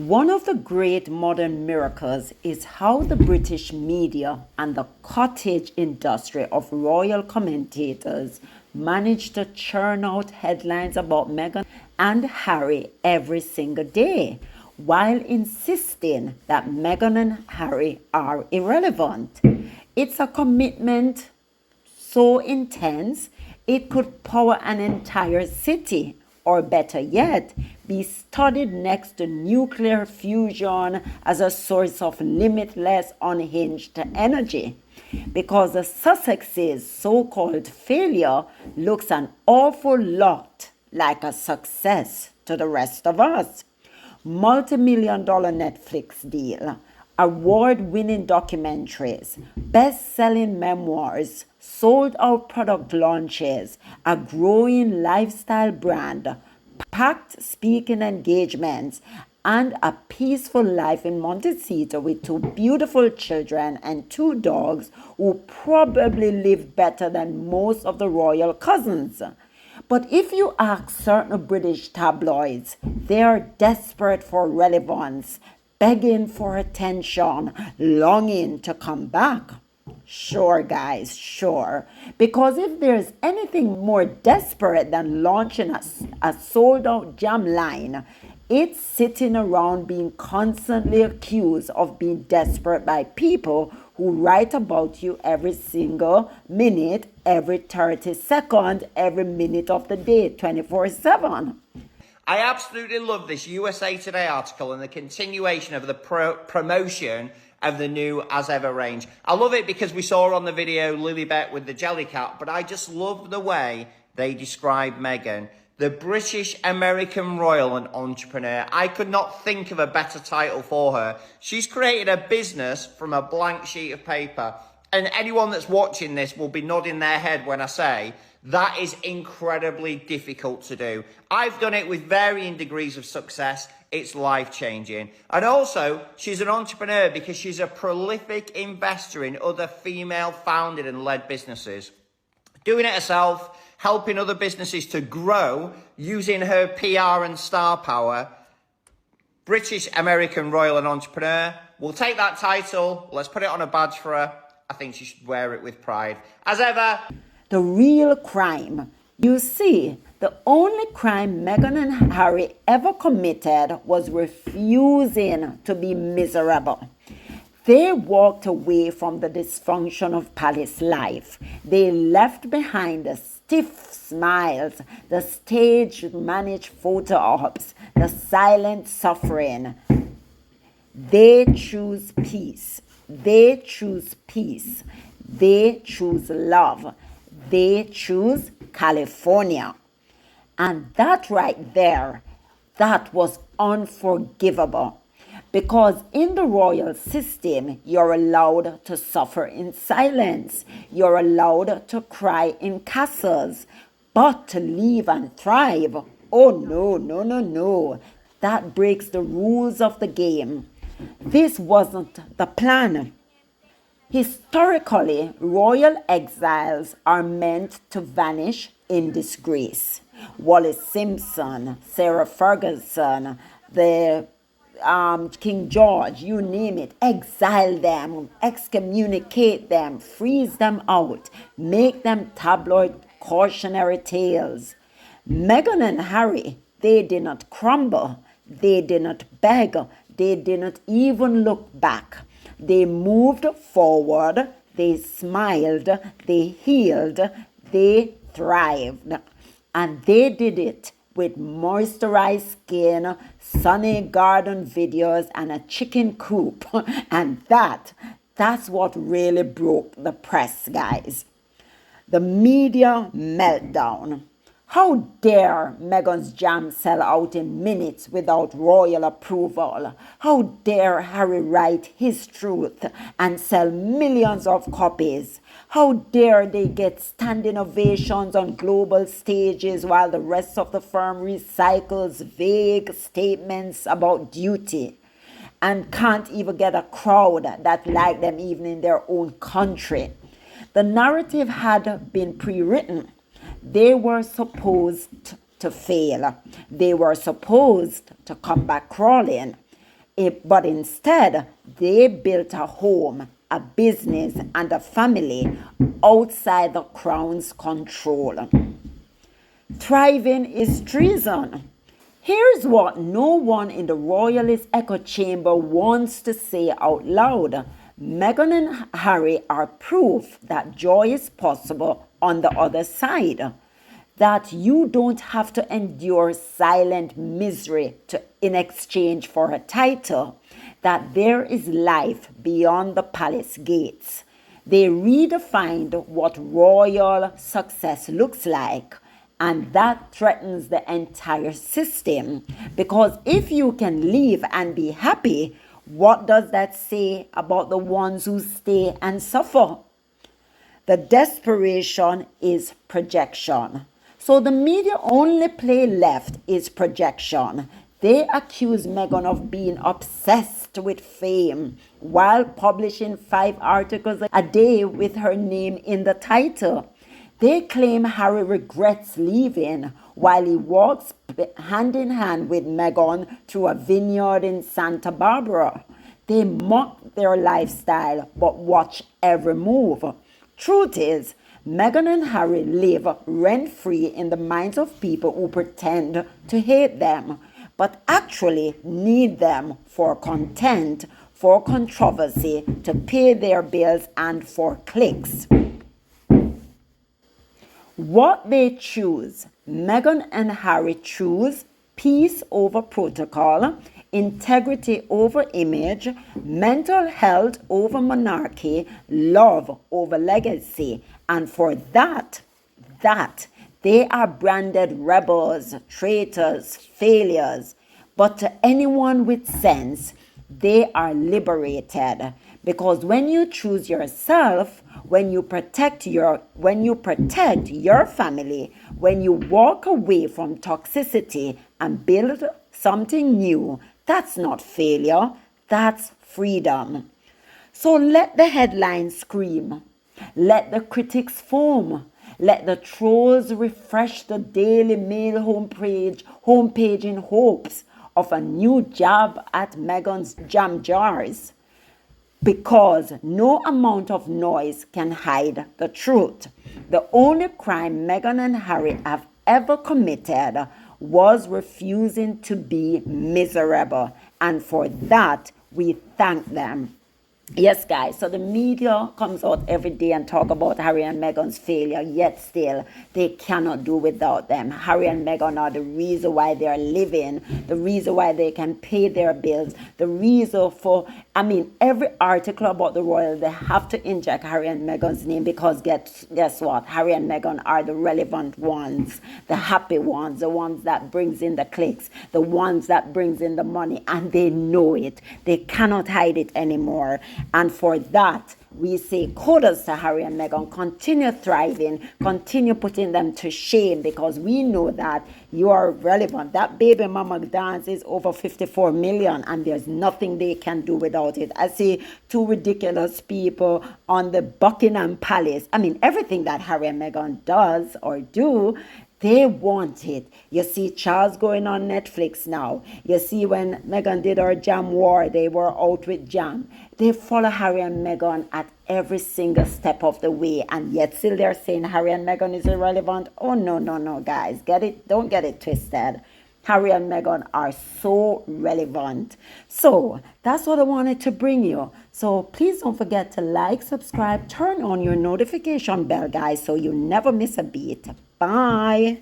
One of the great modern miracles is how the British media and the cottage industry of royal commentators manage to churn out headlines about Meghan and Harry every single day, while insisting that Meghan and Harry are irrelevant. It's a commitment so intense it could power an entire city, or better yet, be studied next to nuclear fusion as a source of limitless, unhinged energy. Because the Sussexes' so-called failure looks an awful lot like a success to the rest of us. Multi-million-dollar Netflix deal, award-winning documentaries, best-selling memoirs, sold-out product launches, a growing lifestyle brand, packed speaking engagements, and a peaceful life in Montecito with two beautiful children and two dogs who probably live better than most of the royal cousins. But if you ask certain British tabloids, they are desperate for relevance, begging for attention, longing to come back. Sure, guys, sure. Because if there's anything more desperate than launching a sold-out jam line, it's sitting around being constantly accused of being desperate by people who write about you every single minute, every 30 seconds, every minute of the day, 24/7. I absolutely love this USA Today article and the continuation of the promotion of the new As Ever range. I love it because we saw on the video Lilibet with the Jellycat, but I just love the way they describe Meghan. The British American royal and entrepreneur. I could not think of a better title for her. She's created a business from a blank sheet of paper. And anyone that's watching this will be nodding their head when I say that is incredibly difficult to do. I've done it with varying degrees of success. It's life-changing. And also, she's an entrepreneur because she's a prolific investor in other female-founded and led businesses. Doing it herself, helping other businesses to grow, using her PR and star power. British American royal and entrepreneur. We'll take that title. Let's put it on a badge for her. I think she should wear it with pride. As ever. The real crime. You see, the only crime Meghan and Harry ever committed was refusing to be miserable. They walked away from the dysfunction of palace life. They left behind the stiff smiles, the stage-managed photo ops, the silent suffering. They choose peace. They choose peace. They choose love. They choose California. And that right there, that was unforgivable. Because in the royal system, you're allowed to suffer in silence. You're allowed to cry in castles. But to live and thrive, oh no, no, no, no. That breaks the rules of the game. This wasn't the plan. Historically, royal exiles are meant to vanish in disgrace. Wallace Simpson, Sarah Ferguson, the King George, you name it, exile them, excommunicate them, freeze them out, make them tabloid cautionary tales. Meghan and Harry, they did not crumble, they did not beg, they did not even look back. They moved forward, they smiled, they healed, they thrived. And they did it with moisturized skin, sunny garden videos, and a chicken coop. And that's what really broke the press, guys. The media meltdown. How dare Meghan's jam sell out in minutes without royal approval? How dare Harry write his truth and sell millions of copies? How dare they get standing ovations on global stages while the rest of the firm recycles vague statements about duty and can't even get a crowd that like them even in their own country? The narrative had been pre-written. They were supposed to fail. They were supposed to come back crawling. But instead, they built a home, a business, and a family outside the crown's control. Thriving is treason. Here's what no one in the royalist echo chamber wants to say out loud. Meghan and Harry are proof that joy is possible on the other side. That you don't have to endure silent misery in exchange for a title. That there is life beyond the palace gates. They redefined what royal success looks like. And that threatens the entire system. Because if you can leave and be happy, what does that say about the ones who stay and suffer? The desperation is projection. So the media only play left is projection. They accuse Meghan of being obsessed with fame while publishing 5 articles a day with her name in the title. They claim Harry regrets leaving while he walks hand in hand with Meghan through a vineyard in Santa Barbara. They mock their lifestyle but watch every move. Truth is, Meghan and Harry live rent-free in the minds of people who pretend to hate them, but actually need them for content, for controversy, to pay their bills, and for clicks. What they choose, Meghan and Harry choose peace over protocol, integrity over image, mental health over monarchy, love over legacy. And for that, they are branded rebels, traitors, failures. But to anyone with sense, they are liberated. Because when you choose yourself, when you protect your family, when you walk away from toxicity and build something new, that's not failure, that's freedom. So let the headlines scream, let the critics foam, let the trolls refresh the Daily Mail homepage in hopes of a new jab at Meghan's jam jars. Because no amount of noise can hide the truth. The only crime Meghan and Harry have ever committed was refusing to be miserable. And for that, we thank them. Yes, guys, so the media comes out every day and talk about Harry and Meghan's failure, yet still they cannot do without them. Harry and Meghan are the reason why they are living, the reason why they can pay their bills, the reason for, every article about the royal, they have to inject Harry and Meghan's name because guess what? Harry and Meghan are the relevant ones, the happy ones, the ones that brings in the clicks, the ones that brings in the money, and they know it. They cannot hide it anymore. And for that, we say kudos to Harry and Meghan. Continue thriving, continue putting them to shame, because we know that you are relevant. That baby mama dance is over 54 million and there's nothing they can do without it. I see 2 ridiculous people on the Buckingham Palace. Everything that Harry and Meghan does or do, they want it. You see Charles going on Netflix now. You see when Meghan did her jam war, they were out with jam. They follow Harry and Meghan at every single step of the way, and yet still they're saying Harry and Meghan is irrelevant. Oh, no, guys. Don't get it twisted. Harry and Meghan are so relevant. So that's what I wanted to bring you. So please don't forget to like, subscribe, turn on your notification bell, guys, so you never miss a beat. Bye.